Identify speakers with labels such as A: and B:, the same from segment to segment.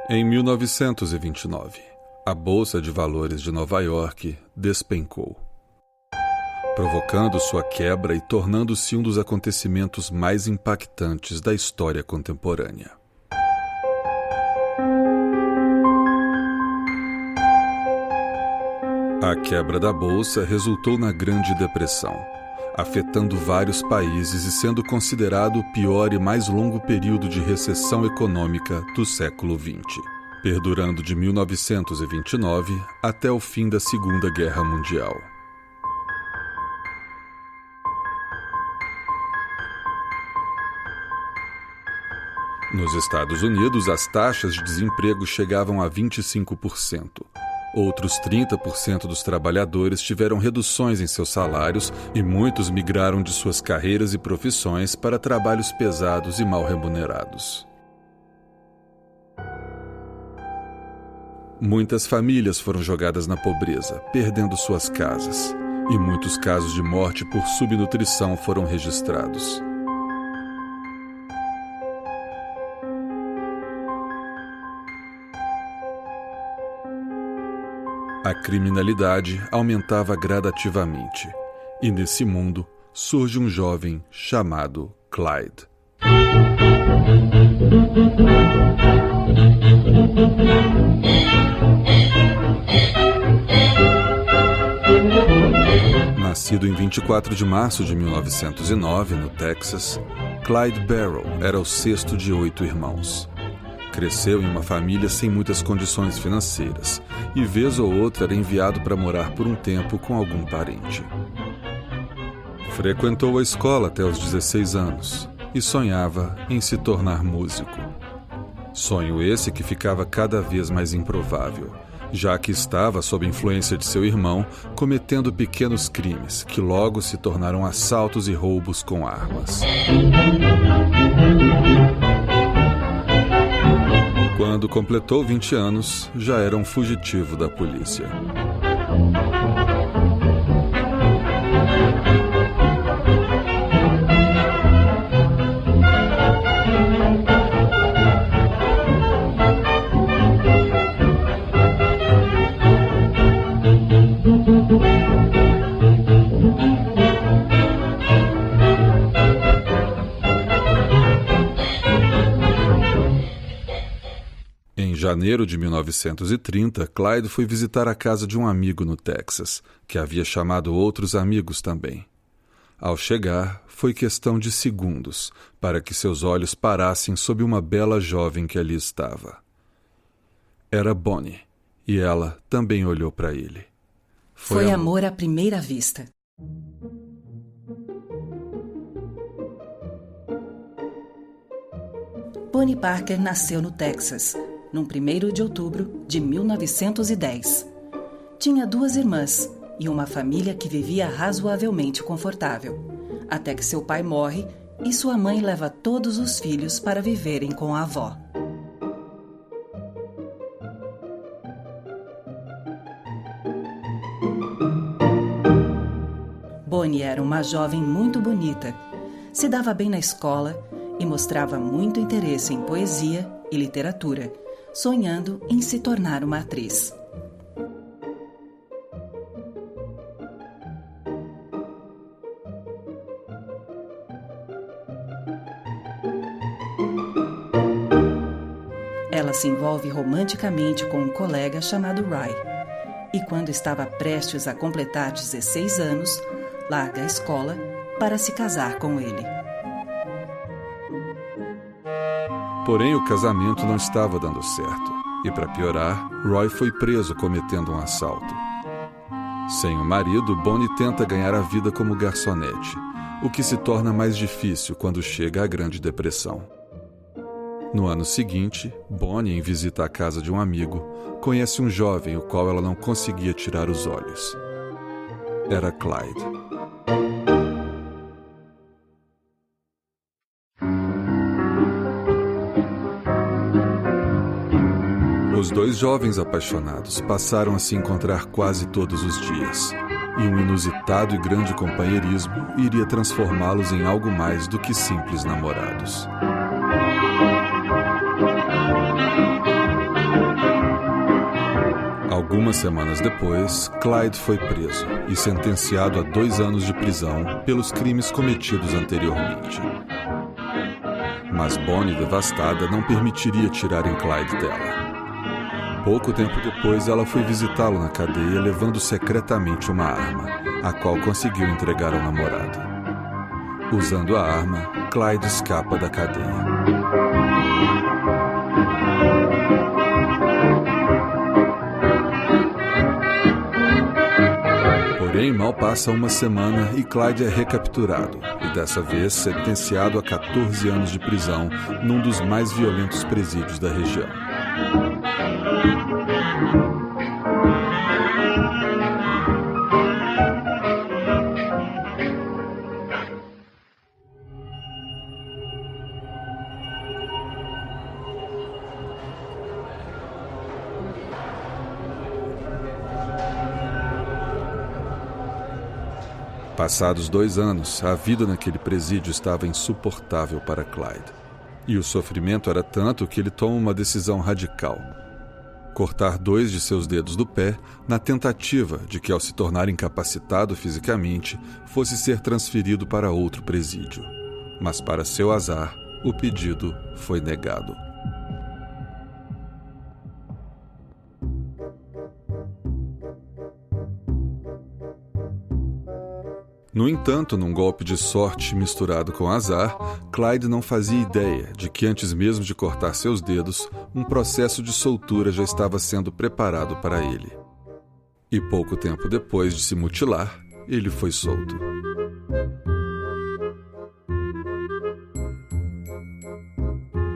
A: Em 1929, a Bolsa de Valores de Nova York despencou, provocando sua quebra e tornando-se um dos acontecimentos mais impactantes da história contemporânea. A quebra da Bolsa resultou na Grande Depressão, afetando vários países e sendo considerado o pior e mais longo período de recessão econômica do século XX, perdurando de 1929 até o fim da Segunda Guerra Mundial. Nos Estados Unidos, as taxas de desemprego chegavam a 25%. Outros 30% dos trabalhadores tiveram reduções em seus salários e muitos migraram de suas carreiras e profissões para trabalhos pesados e mal remunerados. Muitas famílias foram jogadas na pobreza, perdendo suas casas, e muitos casos de morte por subnutrição foram registrados. A criminalidade aumentava gradativamente, e nesse mundo surge um jovem chamado Clyde. Nascido em 24 de março de 1909, no Texas, Clyde Barrow era o sexto de 8 irmãos. Cresceu em uma família sem muitas condições financeiras e, vez ou outra, era enviado para morar por um tempo com algum parente. Frequentou a escola até os 16 anos e sonhava em se tornar músico. Sonho esse que ficava cada vez mais improvável, já que estava sob a influência de seu irmão, cometendo pequenos crimes que logo se tornaram assaltos e roubos com armas. Quando completou 20 anos, já era um fugitivo da polícia. Em janeiro de 1930, Clyde foi visitar a casa de um amigo no Texas, que havia chamado outros amigos também. Ao chegar, foi questão de segundos para que seus olhos parassem sob uma bela jovem que ali estava. Era Bonnie, e ela também olhou para ele.
B: Foi amor à primeira vista. Bonnie Parker nasceu no Texas, no 1º de outubro de 1910. Tinha 2 irmãs e uma família que vivia razoavelmente confortável, até que seu pai morre e sua mãe leva todos os filhos para viverem com a avó. Bonnie era uma jovem muito bonita, se dava bem na escola e mostrava muito interesse em poesia e literatura, sonhando em se tornar uma atriz. Ela se envolve romanticamente com um colega chamado Ray, e quando estava prestes a completar 16 anos, larga a escola para se casar com ele.
A: Porém, o casamento não estava dando certo, e para piorar, Roy foi preso cometendo um assalto. Sem o marido, Bonnie tenta ganhar a vida como garçonete, o que se torna mais difícil quando chega a Grande Depressão. No ano seguinte, Bonnie, em visita à casa de um amigo, conhece um jovem o qual ela não conseguia tirar os olhos. Era Clyde. Os 2 jovens apaixonados passaram a se encontrar quase todos os dias, e um inusitado e grande companheirismo iria transformá-los em algo mais do que simples namorados. Algumas semanas depois, Clyde foi preso e sentenciado a 2 anos de prisão pelos crimes cometidos anteriormente. Mas Bonnie, devastada, não permitiria tirarem Clyde dela. Pouco tempo depois, ela foi visitá-lo na cadeia, levando secretamente uma arma, a qual conseguiu entregar ao namorado. Usando a arma, Clyde escapa da cadeia. Porém, mal passa uma semana e Clyde é recapturado, e dessa vez sentenciado a 14 anos de prisão num dos mais violentos presídios da região. Passados 2 anos, a vida naquele presídio estava insuportável para Clyde. E o sofrimento era tanto que ele toma uma decisão radical: cortar 2 de seus dedos do pé na tentativa de que, ao se tornar incapacitado fisicamente, fosse ser transferido para outro presídio. Mas, para seu azar, o pedido foi negado. No entanto, num golpe de sorte misturado com azar, Clyde não fazia ideia de que, antes mesmo de cortar seus dedos, um processo de soltura já estava sendo preparado para ele. E pouco tempo depois de se mutilar, ele foi solto.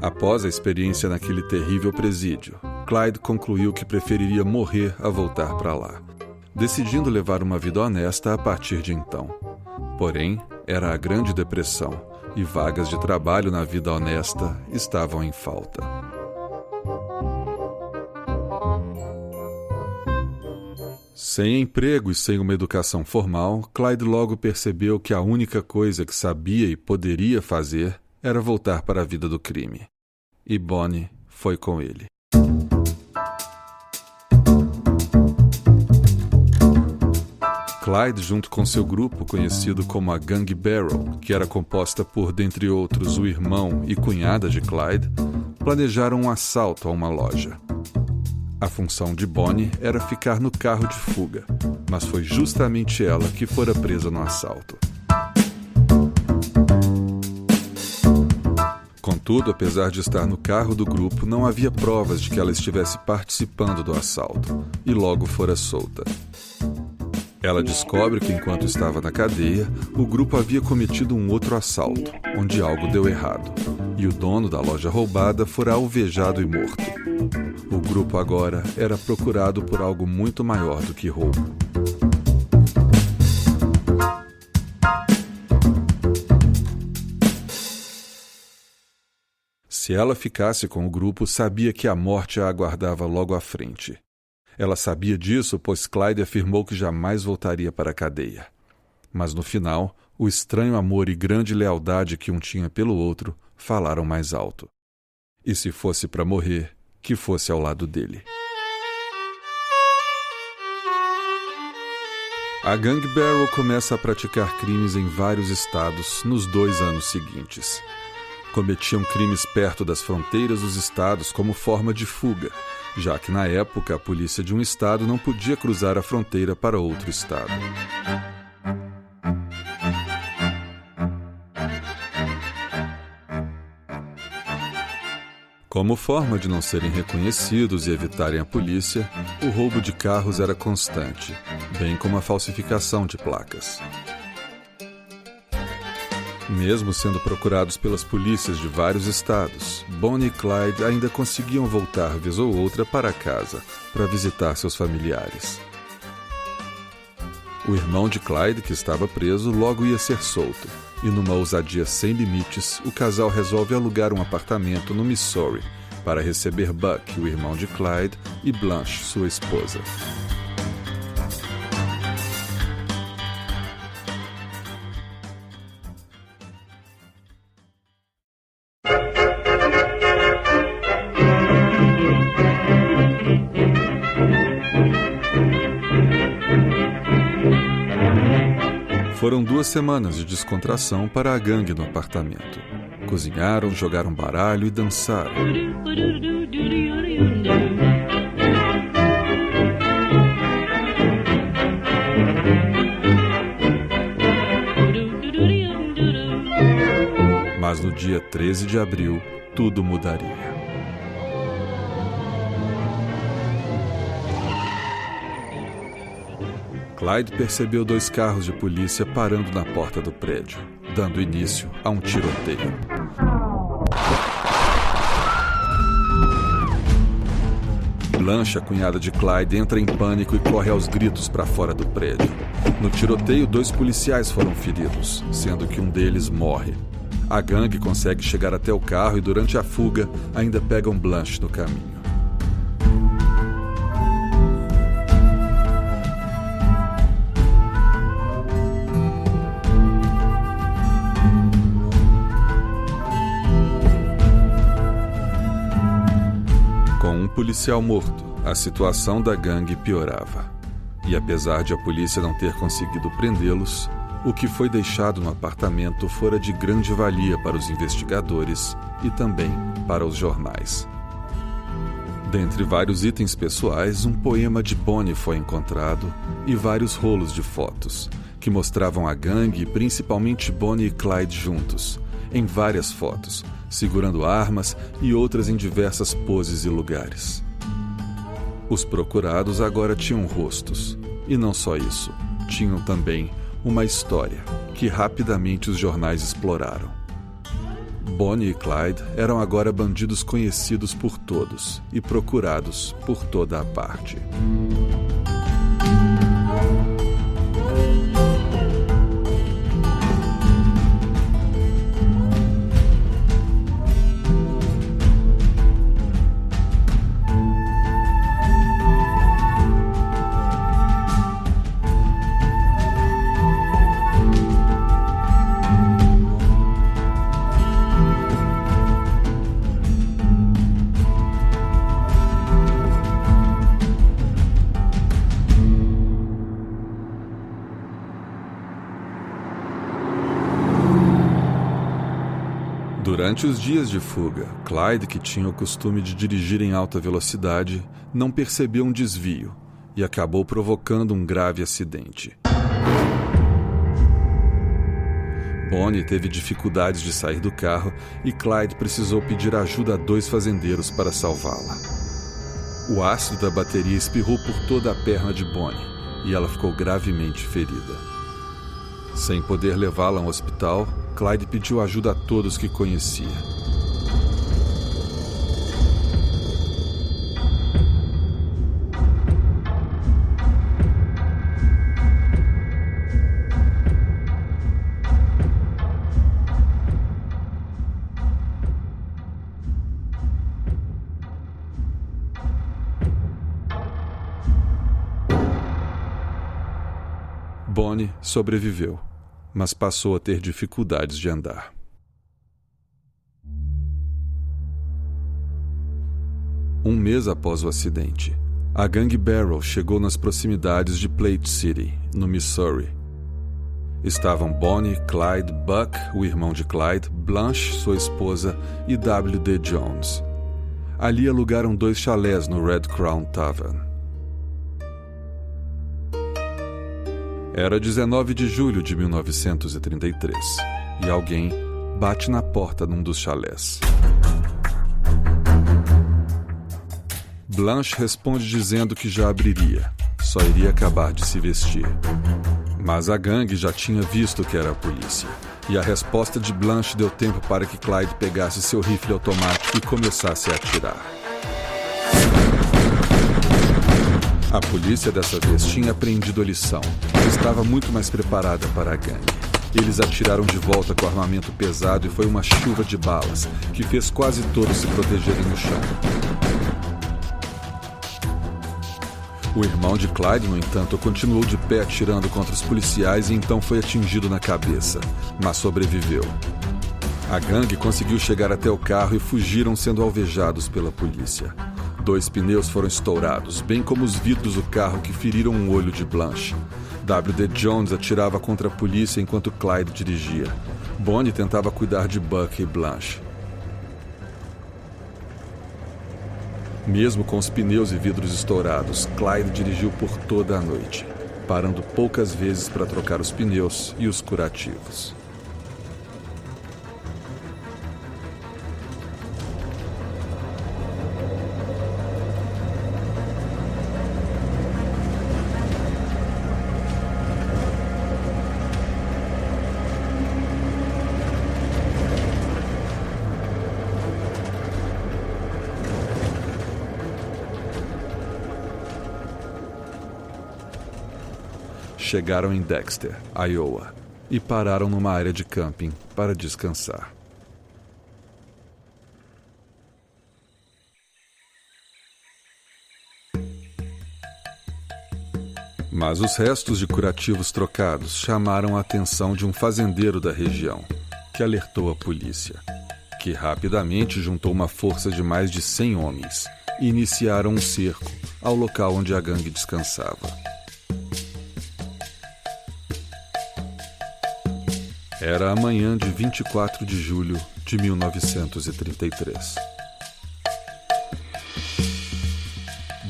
A: Após a experiência naquele terrível presídio, Clyde concluiu que preferiria morrer a voltar para lá, decidindo levar uma vida honesta a partir de então. Porém, era a Grande Depressão e vagas de trabalho na vida honesta estavam em falta. Sem emprego e sem uma educação formal, Clyde logo percebeu que a única coisa que sabia e poderia fazer era voltar para a vida do crime. E Bonnie foi com ele. Clyde, junto com seu grupo, conhecido como a Gangue Barrel, que era composta por, dentre outros, o irmão e cunhada de Clyde, planejaram um assalto a uma loja. A função de Bonnie era ficar no carro de fuga, mas foi justamente ela que fora presa no assalto. Contudo, apesar de estar no carro do grupo, não havia provas de que ela estivesse participando do assalto, e logo fora solta. Ela descobre que, enquanto estava na cadeia, o grupo havia cometido um outro assalto, onde algo deu errado, e o dono da loja roubada fora alvejado e morto. O grupo agora era procurado por algo muito maior do que roubo. Se ela ficasse com o grupo, sabia que a morte a aguardava logo à frente. Ela sabia disso, pois Clyde afirmou que jamais voltaria para a cadeia. Mas no final, o estranho amor e grande lealdade que um tinha pelo outro falaram mais alto. E se fosse para morrer, que fosse ao lado dele. A Gangue Barrel começa a praticar crimes em vários estados nos 2 anos seguintes. Cometiam crimes perto das fronteiras dos estados como forma de fuga, já que na época a polícia de um estado não podia cruzar a fronteira para outro estado. Como forma de não serem reconhecidos e evitarem a polícia, o roubo de carros era constante, bem como a falsificação de placas. Mesmo sendo procurados pelas polícias de vários estados, Bonnie e Clyde ainda conseguiam voltar vez ou outra para casa para visitar seus familiares. O irmão de Clyde, que estava preso, logo ia ser solto, e numa ousadia sem limites, o casal resolve alugar um apartamento no Missouri para receber Buck, o irmão de Clyde, e Blanche, sua esposa. Foram 2 semanas de descontração para a gangue no apartamento. Cozinharam, jogaram baralho e dançaram. Mas no dia 13 de abril, tudo mudaria. Clyde percebeu 2 carros de polícia parando na porta do prédio, dando início a um tiroteio. Blanche, a cunhada de Clyde, entra em pânico e corre aos gritos para fora do prédio. No tiroteio, 2 policiais foram feridos, sendo que um deles morre. A gangue consegue chegar até o carro e, durante a fuga, ainda pegam Blanche no caminho. Com um policial morto, a situação da gangue piorava. E apesar de a polícia não ter conseguido prendê-los, o que foi deixado no apartamento fora de grande valia para os investigadores e também para os jornais. Dentre vários itens pessoais, um poema de Bonnie foi encontrado e vários rolos de fotos, que mostravam a gangue e principalmente Bonnie e Clyde juntos, em várias fotos, segurando armas e outras em diversas poses e lugares. Os procurados agora tinham rostos, e não só isso, tinham também uma história que rapidamente os jornais exploraram. Bonnie e Clyde eram agora bandidos conhecidos por todos e procurados por toda a parte. Durante os dias de fuga, Clyde, que tinha o costume de dirigir em alta velocidade, não percebeu um desvio e acabou provocando um grave acidente. Bonnie teve dificuldades de sair do carro e Clyde precisou pedir ajuda a 2 fazendeiros para salvá-la. O ácido da bateria espirrou por toda a perna de Bonnie e ela ficou gravemente ferida. Sem poder levá-la ao hospital, Clyde pediu ajuda a todos que conhecia. Bonnie sobreviveu, mas passou a ter dificuldades de andar. Um mês após o acidente, a gangue Barrow chegou nas proximidades de Plate City, no Missouri. Estavam Bonnie, Clyde, Buck, o irmão de Clyde, Blanche, sua esposa, e W.D. Jones. Ali alugaram 2 chalés no Red Crown Tavern. Era 19 de julho de 1933 e alguém bate na porta num dos chalés. Blanche responde dizendo que já abriria, só iria acabar de se vestir. Mas a gangue já tinha visto que era a polícia, e a resposta de Blanche deu tempo para que Clyde pegasse seu rifle automático e começasse a atirar. A polícia dessa vez tinha aprendido a lição e estava muito mais preparada para a gangue. Eles atiraram de volta com armamento pesado e foi uma chuva de balas que fez quase todos se protegerem no chão. O irmão de Clyde, no entanto, continuou de pé atirando contra os policiais e então foi atingido na cabeça, mas sobreviveu. A gangue conseguiu chegar até o carro e fugiram sendo alvejados pela polícia. 2 pneus foram estourados, bem como os vidros do carro que feriram um olho de Blanche. W.D. Jones atirava contra a polícia enquanto Clyde dirigia. Bonnie tentava cuidar de Buck e Blanche. Mesmo com os pneus e vidros estourados, Clyde dirigiu por toda a noite, parando poucas vezes para trocar os pneus e os curativos. Chegaram em Dexter, Iowa, e pararam numa área de camping para descansar. Mas os restos de curativos trocados chamaram a atenção de um fazendeiro da região, que alertou a polícia, que rapidamente juntou uma força de mais de 100 homens e iniciaram um cerco ao local onde a gangue descansava. Era a manhã de 24 de julho de 1933.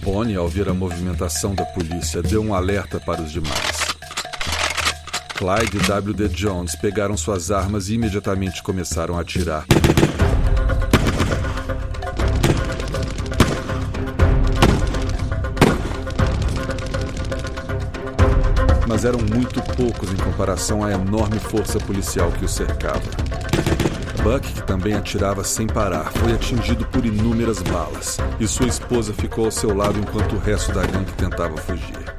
A: Bonnie, ao ver a movimentação da polícia, deu um alerta para os demais. Clyde e W.D. Jones pegaram suas armas e imediatamente começaram a atirar. Mas eram muito poucos em comparação à enorme força policial que os cercava. Buck, que também atirava sem parar, foi atingido por inúmeras balas, e sua esposa ficou ao seu lado enquanto o resto da gangue tentava fugir.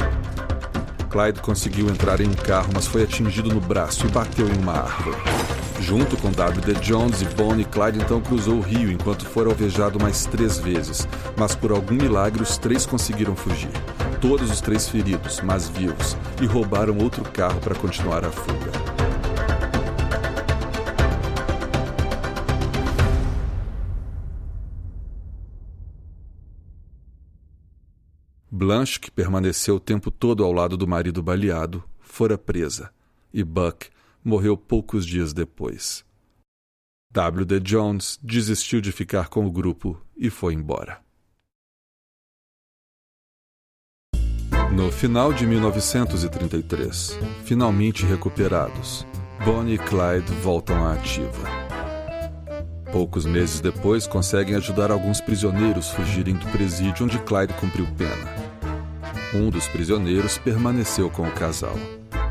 A: Clyde conseguiu entrar em um carro, mas foi atingido no braço e bateu em uma árvore. Junto com W.D. Jones e Bonnie, Clyde então cruzou o rio enquanto foi alvejado mais 3 vezes, mas por algum milagre os 3 conseguiram fugir. Todos os 3 feridos, mas vivos, e roubaram outro carro para continuar a fuga. Blanche, que permaneceu o tempo todo ao lado do marido baleado, fora presa, e Buck morreu poucos dias depois. W.D. Jones desistiu de ficar com o grupo e foi embora. No final de 1933, finalmente recuperados, Bonnie e Clyde voltam à ativa. Poucos meses depois, conseguem ajudar alguns prisioneiros fugirem do presídio onde Clyde cumpriu pena. Um dos prisioneiros permaneceu com o casal.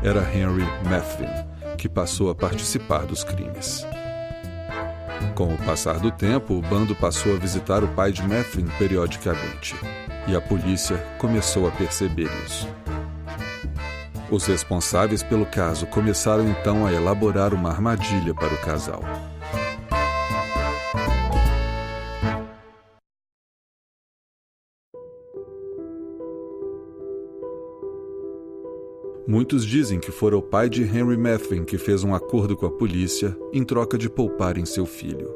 A: Era Henry Methvin, que passou a participar dos crimes. Com o passar do tempo, o bando passou a visitar o pai de Methvin periodicamente, e a polícia começou a perceber isso. Os responsáveis pelo caso começaram então a elaborar uma armadilha para o casal. Muitos dizem que fora o pai de Henry Methvin que fez um acordo com a polícia em troca de pouparem seu filho.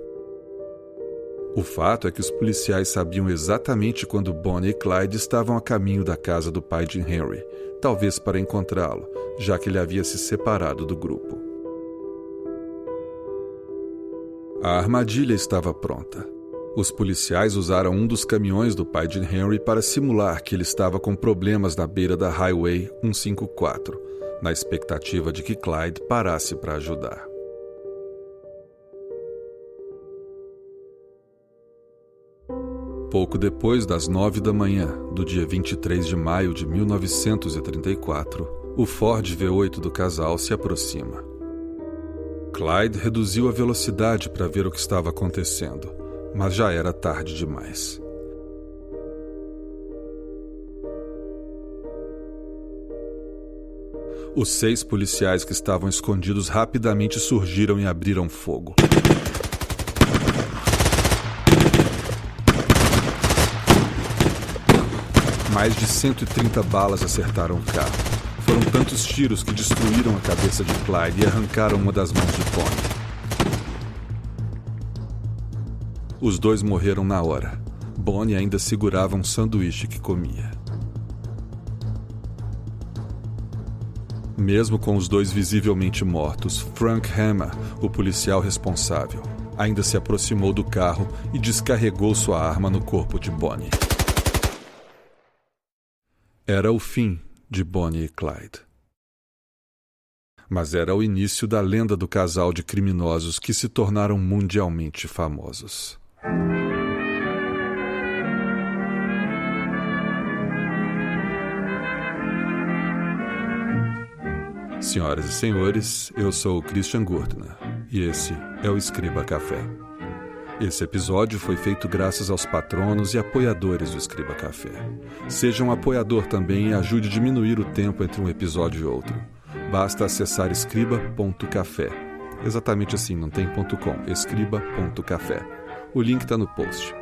A: O fato é que os policiais sabiam exatamente quando Bonnie e Clyde estavam a caminho da casa do pai de Henry, talvez para encontrá-lo, já que ele havia se separado do grupo. A armadilha estava pronta. Os policiais usaram um dos caminhões do pai de Henry para simular que ele estava com problemas na beira da Highway 154, na expectativa de que Clyde parasse para ajudar. Pouco depois das 9 da manhã do dia 23 de maio de 1934, o Ford V8 do casal se aproxima. Clyde reduziu a velocidade para ver o que estava acontecendo, mas já era tarde demais. Os 6 policiais que estavam escondidos rapidamente surgiram e abriram fogo. Mais de 130 balas acertaram o carro. Foram tantos tiros que destruíram a cabeça de Clyde e arrancaram uma das mãos de Bonnie. Os 2 morreram na hora. Bonnie ainda segurava um sanduíche que comia. Mesmo com os dois visivelmente mortos, Frank Hammer, o policial responsável, ainda se aproximou do carro e descarregou sua arma no corpo de Bonnie. Era o fim de Bonnie e Clyde. Mas era o início da lenda do casal de criminosos que se tornaram mundialmente famosos. Senhoras e senhores, eu sou o Christian Gurtner e esse é o Escriba Café. Esse episódio foi feito graças aos patronos e apoiadores do Escriba Café. Seja um apoiador também e ajude a diminuir o tempo entre um episódio e outro. Basta acessar escriba.café. Exatamente assim, não tem .com, escriba.café. O link está no post.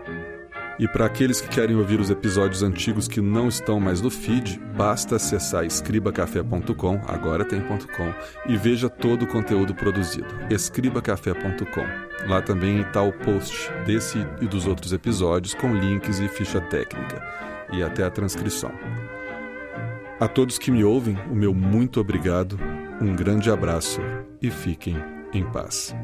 A: E para aqueles que querem ouvir os episódios antigos que não estão mais no feed, basta acessar escribacafé.com, agora tem .com, e veja todo o conteúdo produzido, escribacafé.com. Lá também está o post desse e dos outros episódios com links e ficha técnica, e até a transcrição. A todos que me ouvem, o meu muito obrigado, um grande abraço e fiquem em paz.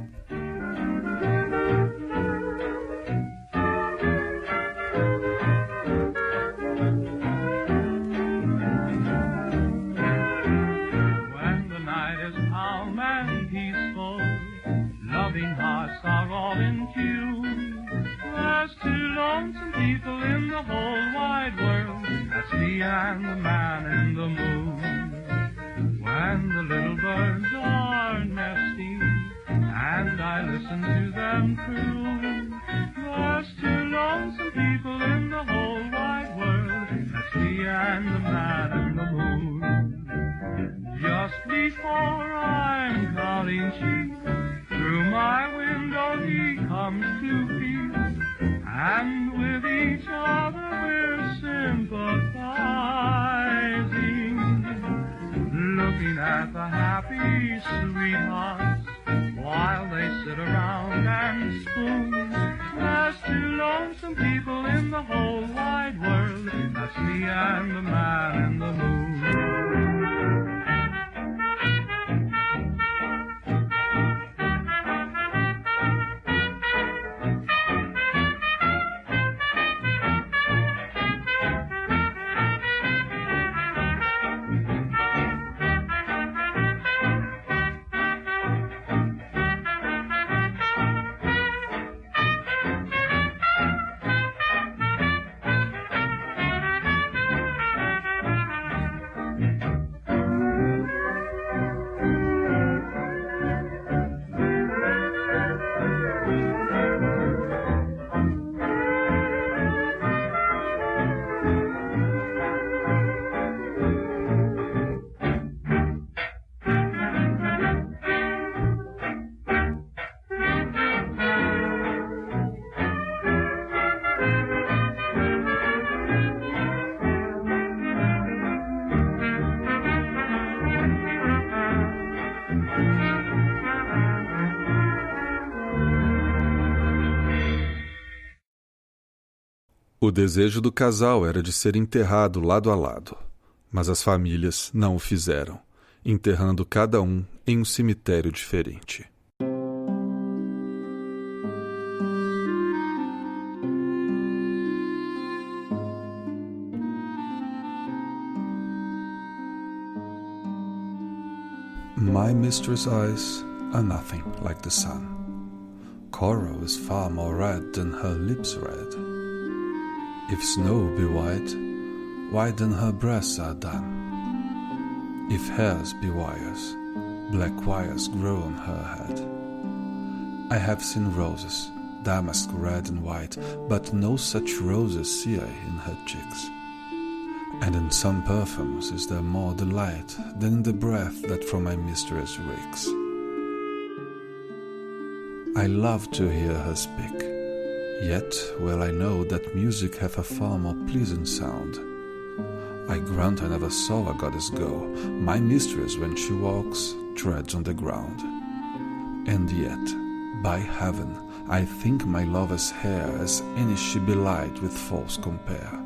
C: And the man in the moon, when the little birds are nesting, and I listen to them croon. There's two lonesome people in the whole wide world. That's me and the man in the moon. Just before I'm counting sheep, through my window he comes to peep, and with each other we're sympathizing, looking at the happy sweethearts while they sit around and spoon. There's two lonesome people in the whole wide world. That's me and the man in the moon.
A: O desejo do casal era de ser enterrado lado a lado, mas as famílias não o fizeram, enterrando cada um em um cemitério diferente. My mistress' eyes are nothing like the sun. Coral is far more red than her lips red. If snow be white than her breasts are done. If hairs be wires, black wires grow on her head. I have seen roses, damask red and white, but no such roses see I in her cheeks. And in some perfumes is there more delight than in the breath that from my mistress reeks. I love to hear her speak, yet well I know that music hath a far more pleasant sound. I grant I never saw a goddess go, my mistress when she walks treads on the ground. And yet, by heaven, I think my lover's hair as any she belied with false compare.